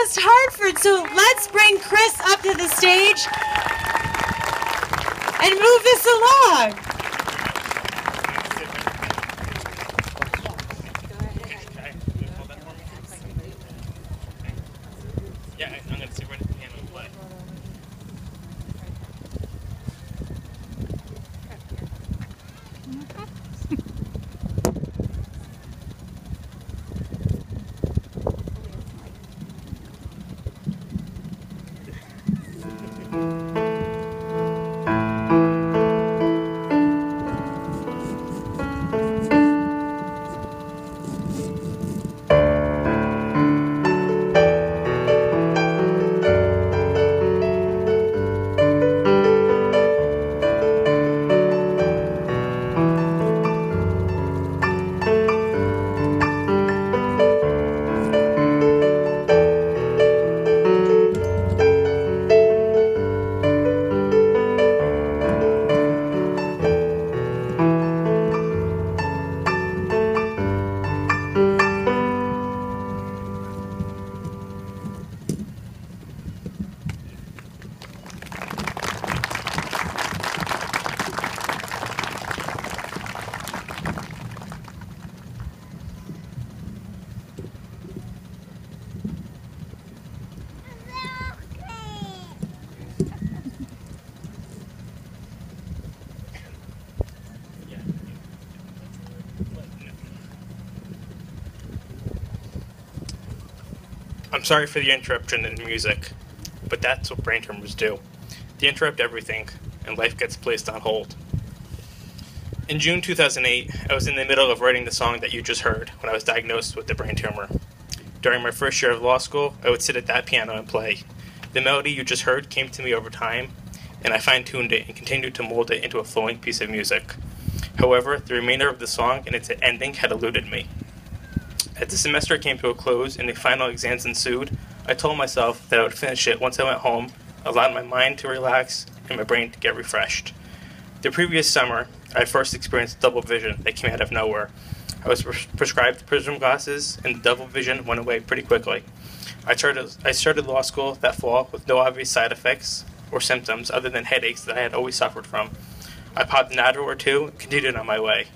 West Hartford. So let's bring Chris up to the stage and move this along. Yeah, I'm going to see where the piano will play. I'm sorry for the interruption in the music, but that's what brain tumors do. They interrupt everything, and life gets placed on hold. In June 2008, I was in the middle of writing the song that you just heard when I was diagnosed with the brain tumor. During my first year of law school, I would sit at that piano and play. The melody you just heard came to me over time, and I fine-tuned it and continued to mold it into a flowing piece of music. However, the remainder of the song and its ending had eluded me. As the semester came to a close and the final exams ensued, I told myself that I would finish it once I went home, allowed my mind to relax and my brain to get refreshed. The previous summer, I had first experienced double vision that came out of nowhere. I was prescribed prism glasses, and the double vision went away pretty quickly. I started law school that fall with no obvious side effects or symptoms other than headaches that I had always suffered from. I popped an Adderall or two and continued on my way.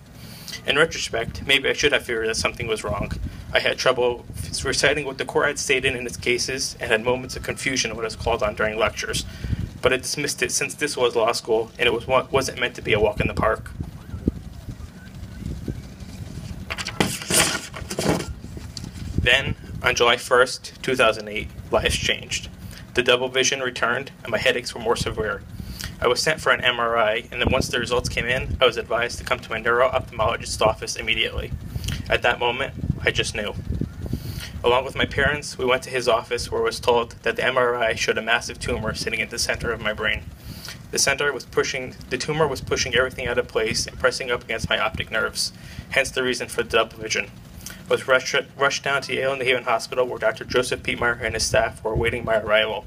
In retrospect, maybe I should have figured that something was wrong. I had trouble reciting what the court had stated in its cases and had moments of confusion when it was called on during lectures. But I dismissed it since this was law school and it wasn't meant to be a walk in the park. Then, on July 1st, 2008, lives changed. The double vision returned and my headaches were more severe. I was sent for an MRI, and then once the results came in, I was advised to come to my neuro-ophthalmologist's office immediately. At that moment, I just knew. Along with my parents, we went to his office where I was told that the MRI showed a massive tumor sitting at the center of my brain. The tumor was pushing everything out of place and pressing up against my optic nerves, hence the reason for the double vision. I was rushed down to Yale New Haven Hospital where Dr. Joseph Pietmeyer and his staff were awaiting my arrival.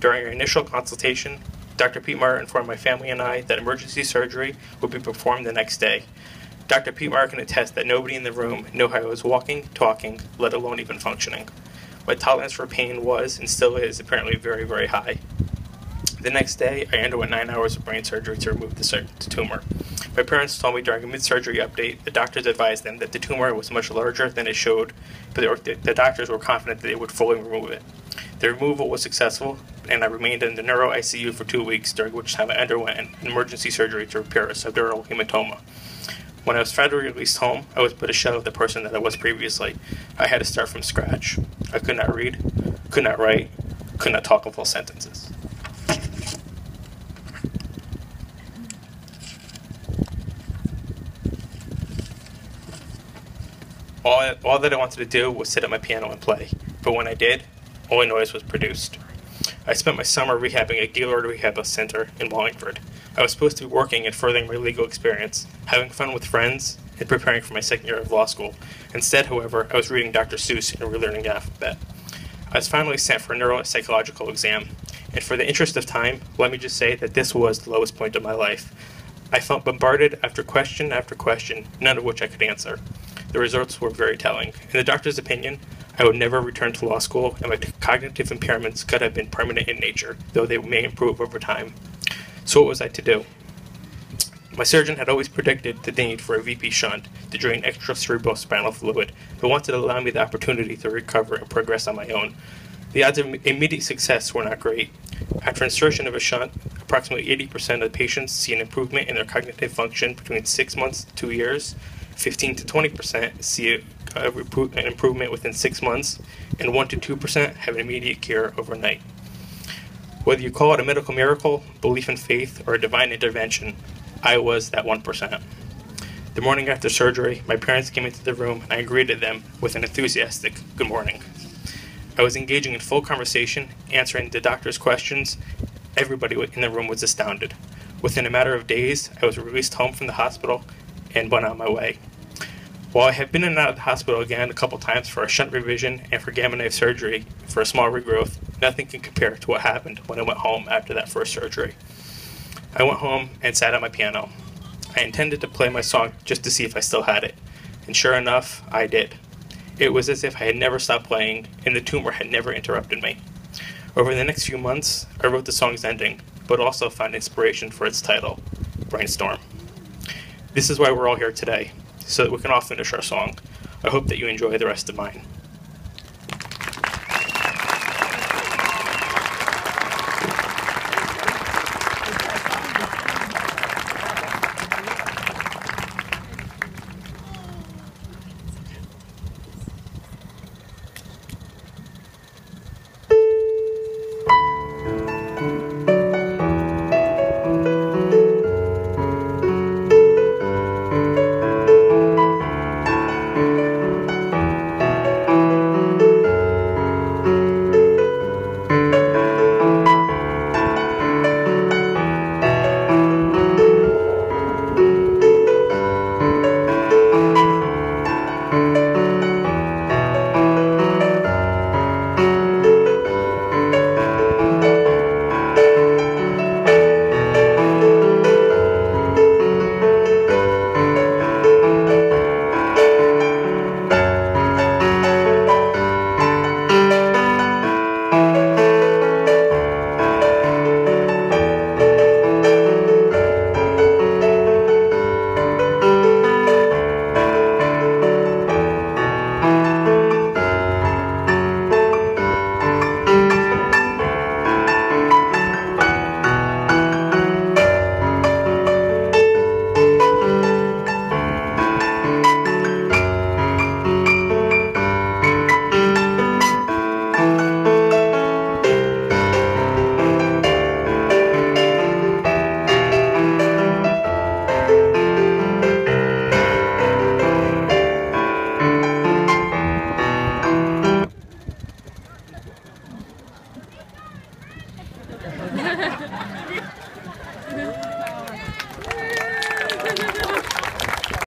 During our initial consultation, Dr. Pietmeyer informed my family and I that emergency surgery would be performed the next day. Dr. Pietmeyer can attest that nobody in the room knew how I was walking, talking, let alone even functioning. My tolerance for pain was, and still is, apparently very, very high. The next day, I underwent 9 hours of brain surgery to remove the tumor. My parents told me during a mid-surgery update, the doctors advised them that the tumor was much larger than it showed, but the doctors were confident that they would fully remove it. The removal was successful, and I remained in the neuro ICU for 2 weeks, during which time I underwent an emergency surgery to repair a subdural hematoma. When I was finally released home, I was but a shell of the person that I was previously. I had to start from scratch. I could not read, could not write, could not talk in full sentences. All that I wanted to do was sit at my piano and play, but when I did, only noise was produced. I spent my summer rehabbing at Gaylord Rehab Center in Wallingford. I was supposed to be working and furthering my legal experience, having fun with friends, and preparing for my second year of law school. Instead, however, I was reading Dr. Seuss and relearning the alphabet. I was finally sent for a neuropsychological exam, and for the interest of time, let me just say that this was the lowest point of my life. I felt bombarded after question, none of which I could answer. The results were very telling. In the doctor's opinion, I I would never return to law school, and my cognitive impairments could have been permanent in nature, though they may improve over time. So what was I to do? My surgeon had always predicted the need for a VP shunt to drain extra cerebrospinal fluid, but wanted to allow me the opportunity to recover and progress on my own. The odds of immediate success were not great. After insertion of a shunt, approximately 80% of patients see an improvement in their cognitive function between 6 months to 2 years, 15 to 20% see an improvement within 6 months, and 1 to 2% have an immediate cure overnight. Whether you call it a medical miracle, belief in faith, or a divine intervention, I was that 1%. The morning after surgery, my parents came into the room and I greeted them with an enthusiastic good morning. I was engaging in full conversation, answering the doctor's questions. Everybody in the room was astounded. Within a matter of days, I was released home from the hospital and went on my way. While I have been in and out of the hospital again a couple times for a shunt revision and for gamma knife surgery for a small regrowth, nothing can compare to what happened when I went home after that first surgery. I went home and sat at my piano. I intended to play my song just to see if I still had it, and sure enough, I did. It was as if I had never stopped playing, and the tumor had never interrupted me. Over the next few months, I wrote the song's ending, but also found inspiration for its title, Brainstorm. This is why we're all here today, so that we can all finish our song. I hope that you enjoy the rest of mine.